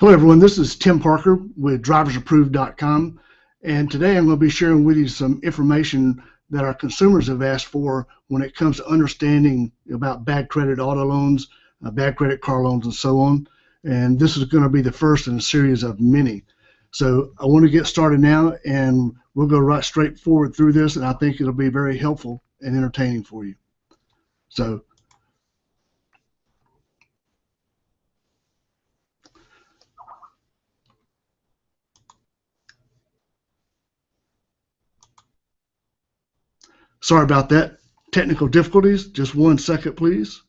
Hello everyone, this is Tim Parker with driversapproved.com, and today I'm going to be sharing with you some information that our consumers have asked for when it comes to understanding about bad credit auto loans, bad credit car loans, and so on. And this is going to be the first in a series of many. So I want to get started now, and we'll go right straight forward through this, and I think it'll be very helpful and entertaining for you. So sorry about that. Technical difficulties. Just 1 second, please.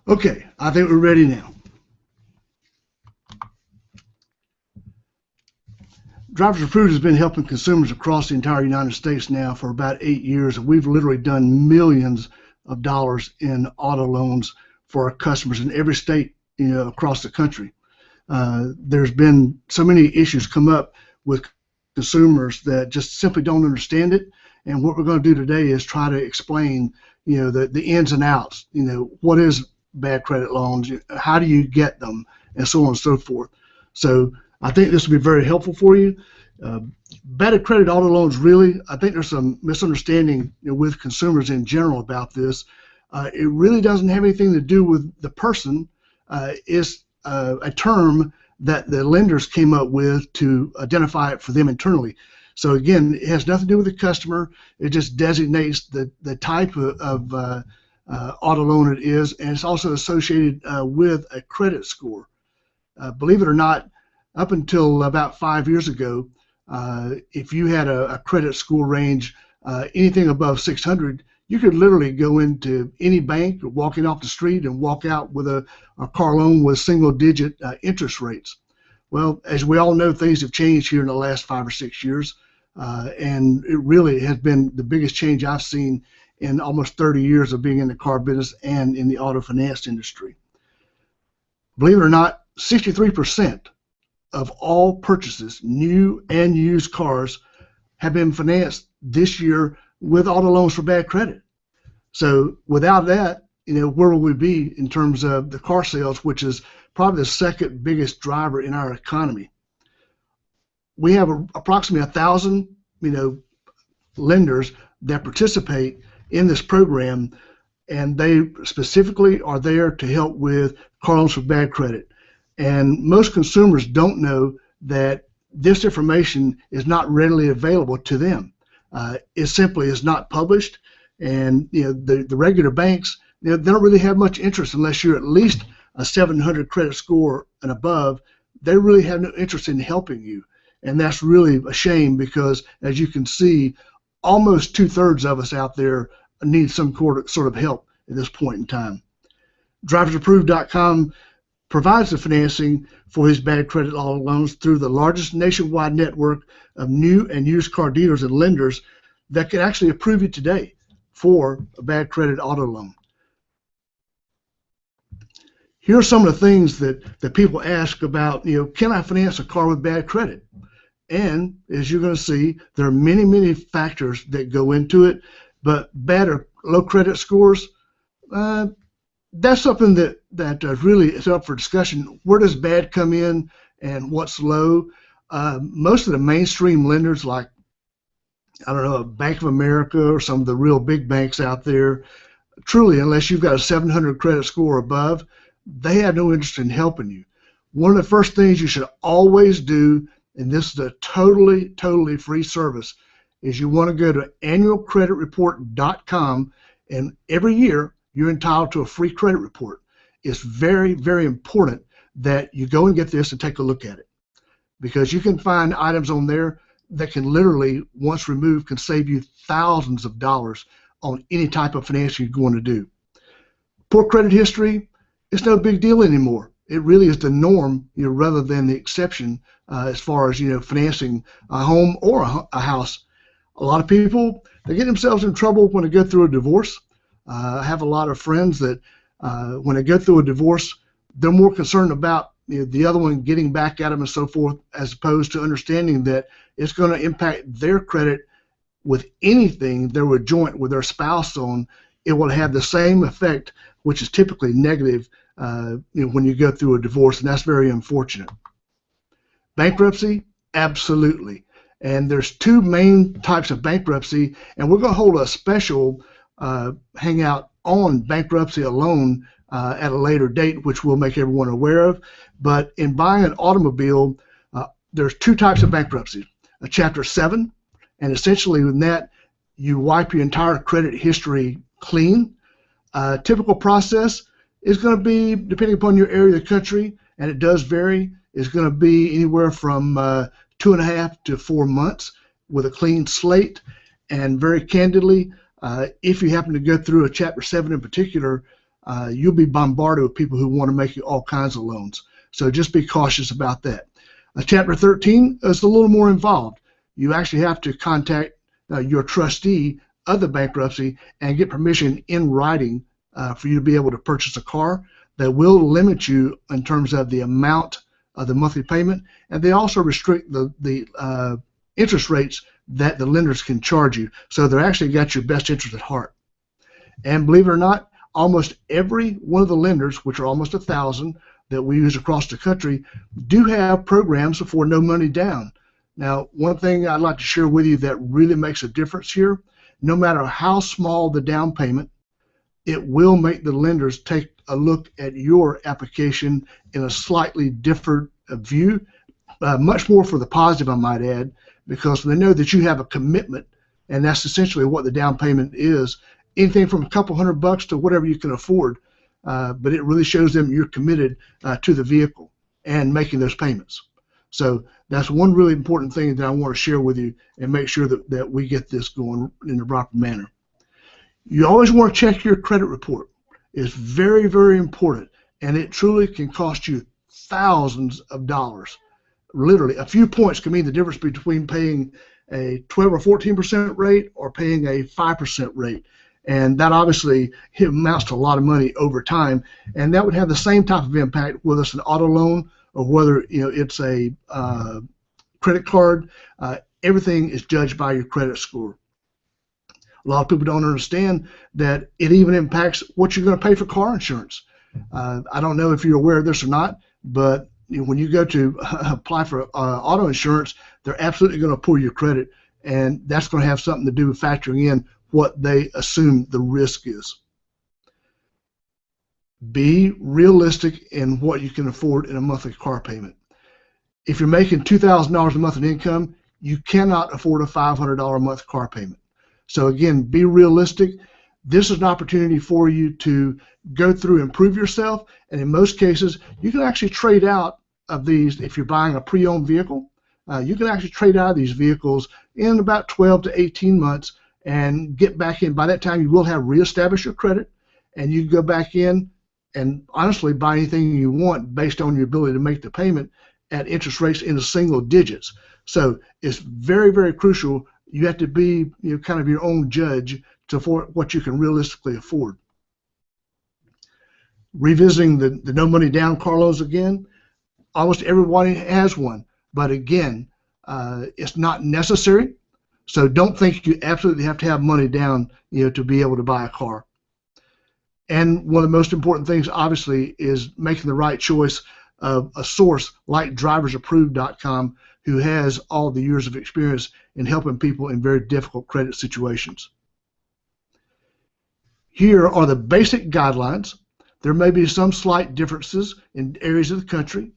Okay, I think we're ready now. Drivers Approved has been helping consumers across the entire United States now for about 8 years. We've literally done millions of dollars in auto loans for our customers in every state, across the country. There's been so many issues come up with consumers that just simply don't understand it. And what we're going to do today is try to explain, the ins and outs. What is bad credit loans? How do you get them, and so on and so forth. So I think this will be very helpful for you. Bad credit auto loans, really, I think there's some misunderstanding with consumers in general about this. It really doesn't have anything to do with the person. It's a term that the lenders came up with to identify it for them internally. So again, it has nothing to do with the customer. It just designates the type of auto loan it is, and it's also associated with a credit score. Believe it or not, up until about 5 years ago, if you had a credit score range anything above 600, you could literally go into any bank or walking off the street and walk out with a car loan with single-digit interest rates. Well, as we all know, things have changed here in the last 5 or 6 years, and it really has been the biggest change I've seen in almost 30 years of being in the car business and in the auto finance industry. Believe it or not, 63% of all purchases, new and used cars, have been financed this year with auto loans for bad credit. So without that, where will we be in terms of the car sales, which is probably the second biggest driver in our economy? We have approximately 1,000, lenders that participate in this program, and they specifically are there to help with car loans for bad credit. And most consumers don't know that this information is not readily available to them. It simply is not published, and the regular banks, they don't really have much interest unless you're at least a 700 credit score and above. They really have no interest in helping you, and that's really a shame, because as you can see, almost 2/3 of us out there need some sort of help at this point in time. driversapproved.com provides the financing for his bad credit auto loans through the largest nationwide network of new and used car dealers and lenders that can actually approve you today for a bad credit auto loan. Here are some of the things that people ask about, can I finance a car with bad credit? And as you're going to see, there are many, many factors that go into it, but bad or low credit scores, that's something that really is up for discussion. Where does bad come in and what's low? Most of the mainstream lenders, like, I don't know, Bank of America or some of the real big banks out there, truly, unless you've got a 700 credit score above, they have no interest in helping you. One of the first things you should always do, and this is a totally free service, is you want to go to annualcreditreport.com, and every year you're entitled to a free credit report. It's very important that you go and get this and take a look at it, because you can find items on there that can literally, once removed, can save you thousands of dollars on any type of financing you're going to do. Poor credit history, it's no big deal anymore. It really is the norm, rather than the exception, as far as financing a home or a house. A lot of people, they get themselves in trouble when they go through a divorce. I have a lot of friends that when they go through a divorce, they're more concerned about the other one getting back at them and so forth, as opposed to understanding that it's going to impact their credit with anything they were joint with their spouse on. It will have the same effect, which is typically negative when you go through a divorce, and that's very unfortunate. Bankruptcy, absolutely. And there's two main types of bankruptcy, and we're going to hold a special hangout on bankruptcy alone at a later date, which we'll make everyone aware of. But in buying an automobile, there's two types of bankruptcy. A Chapter 7, and essentially with that, you wipe your entire credit history clean. Typical process is going to be, depending upon your area of the country, and it does vary, is going to be anywhere from 2.5 to 4 months with a clean slate. And very candidly, if you happen to go through a Chapter 7 in particular, you'll be bombarded with people who want to make you all kinds of loans. So just be cautious about that. A Chapter 13 is a little more involved. You actually have to contact your trustee of the bankruptcy and get permission in writing for you to be able to purchase a car. That will limit you in terms of the amount of the monthly payment, and they also restrict the interest rates that the lenders can charge you. So they're actually got your best interest at heart. And believe it or not, almost every one of the lenders, which are almost 1,000 that we use across the country, do have programs for no money down. Now, one thing I'd like to share with you that really makes a difference here, no matter how small the down payment, it will make the lenders take a look at your application in a slightly different view, much more for the positive, I might add, because they know that you have a commitment, and that's essentially what the down payment is. Anything from a couple $100 to whatever you can afford, but it really shows them you're committed to the vehicle and making those payments. So that's one really important thing that I want to share with you and make sure that we get this going in the proper manner. You always want to check your credit report. It's very important, and it truly can cost you thousands of dollars. Literally, a few points can mean the difference between paying a 12 or 14% rate or paying a 5% rate. And that obviously amounts to a lot of money over time, and that would have the same type of impact whether it's an auto loan or whether it's a credit card. Everything is judged by your credit score. A lot of people don't understand that it even impacts what you're going to pay for car insurance. I don't know if you're aware of this or not, but when you go to apply for auto insurance, they're absolutely going to pull your credit, and that's going to have something to do with factoring in what they assume the risk is. Be realistic in what you can afford in a monthly car payment. If you're making $2,000 a month in income, you cannot afford a $500 a month car payment. So again, be realistic. This is an opportunity for you to go through and prove yourself, and in most cases, you can actually trade out of these. If you're buying a pre-owned vehicle, you can actually trade out of these vehicles in about 12 to 18 months and get back in. By that time, you will have reestablished your credit, and you can go back in and honestly buy anything you want based on your ability to make the payment at interest rates in the single digits. So it's very crucial. You have to be kind of your own judge to afford what you can realistically afford. Revisiting the no money down car loans again, almost everybody has one, but again, it's not necessary. So don't think you absolutely have to have money down to be able to buy a car. And one of the most important things, obviously, is making the right choice of a source like driversapproved.com, who has all the years of experience in helping people in very difficult credit situations. Here are the basic guidelines. There may be some slight differences in areas of the country.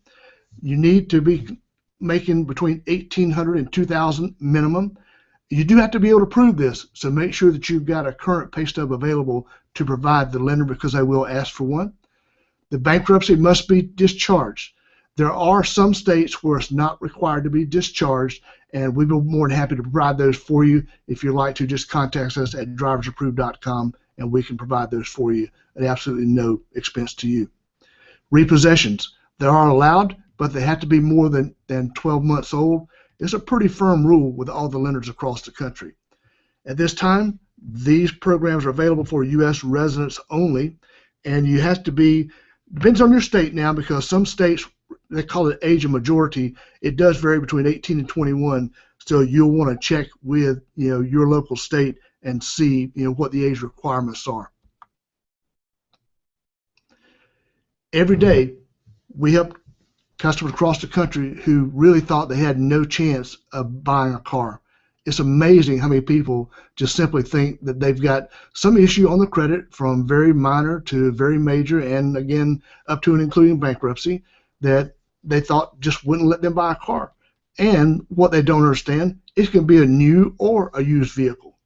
You need to be making between $1,800 and $2,000 minimum. You do have to be able to prove this, so make sure that you've got a current pay stub available to provide the lender, because they will ask for one. The bankruptcy must be discharged. There are some states where it's not required to be discharged, and we'd be more than happy to provide those for you. If you'd like to, just contact us at driversapproved.com, and we can provide those for you at absolutely no expense to you. Repossessions, they are allowed, but they have to be more than 12 months old. It's a pretty firm rule with all the lenders across the country. At this time, these programs are available for U.S. residents only, and you have to be, depends on your state now, because some states, they call it age of majority. It does vary between 18 and 21, so you'll want to check with your local state and see what the age requirements are. Every day, we help customers across the country who really thought they had no chance of buying a car. It's amazing how many people just simply think that they've got some issue on the credit, from very minor to very major, and again up to and including bankruptcy, that they thought just wouldn't let them buy a car. And what they don't understand, it can be a new or a used vehicle.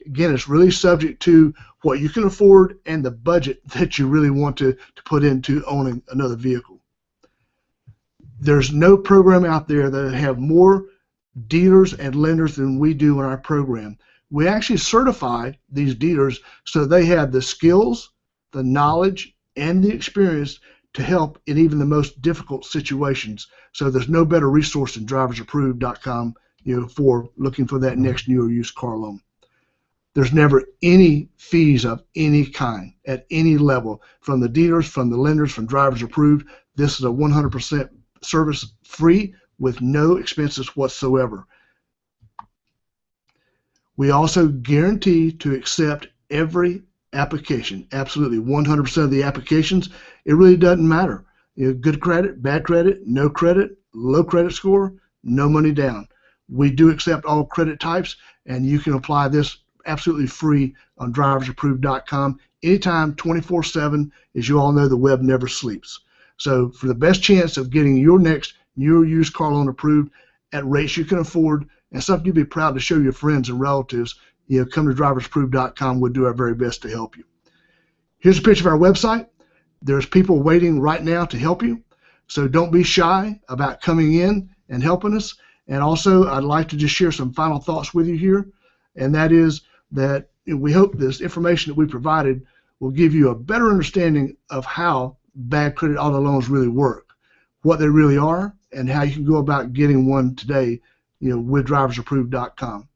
Again, it's really subject to what you can afford and the budget that you really want to put into owning another vehicle. There's no program out there that have more dealers and lenders than we do in our program. We actually certify these dealers so they have the skills, the knowledge, and the experience to help in even the most difficult situations. So there's no better resource than driversapproved.com, for looking for that next new or used car loan. There's never any fees of any kind at any level, from the dealers, from the lenders, from Drivers Approved. This is a 100% service free with no expenses whatsoever. We also guarantee to accept every application, absolutely 100% of the applications. It really doesn't matter. Good credit, bad credit, no credit, low credit score, no money down. We do accept all credit types, and you can apply this absolutely free on driversapproved.com anytime, 24/7. As you all know, the web never sleeps. So for the best chance of getting your next new or used car loan approved at rates you can afford and something you'd be proud to show your friends and relatives, come to driversapproved.com. We'll do our very best to help you. Here's a picture of our website. There's people waiting right now to help you. So don't be shy about coming in and helping us. And also, I'd like to just share some final thoughts with you here. And that is that we hope this information that we provided will give you a better understanding of how bad credit auto loans really work, what they really are, and how you can go about getting one today, with driversapproved.com.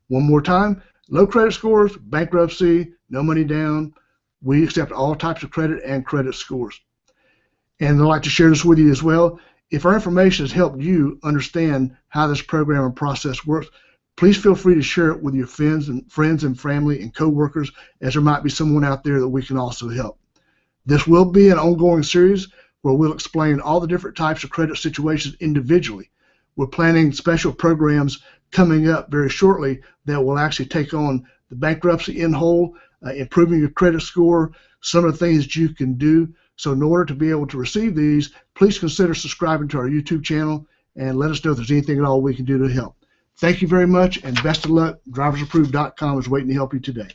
One more time, low credit scores, bankruptcy, no money down. We accept all types of credit and credit scores. And I'd like to share this with you as well. If our information has helped you understand how this program and process works, please feel free to share it with your friends and family and coworkers, as there might be someone out there that we can also help. This will be an ongoing series where we'll explain all the different types of credit situations individually. We're planning special programs coming up very shortly that will actually take on the bankruptcy in whole, improving your credit score, some of the things that you can do. So in order to be able to receive these, please consider subscribing to our YouTube channel and let us know if there's anything at all we can do to help. Thank you very much, and best of luck. DriversApproved.com is waiting to help you today.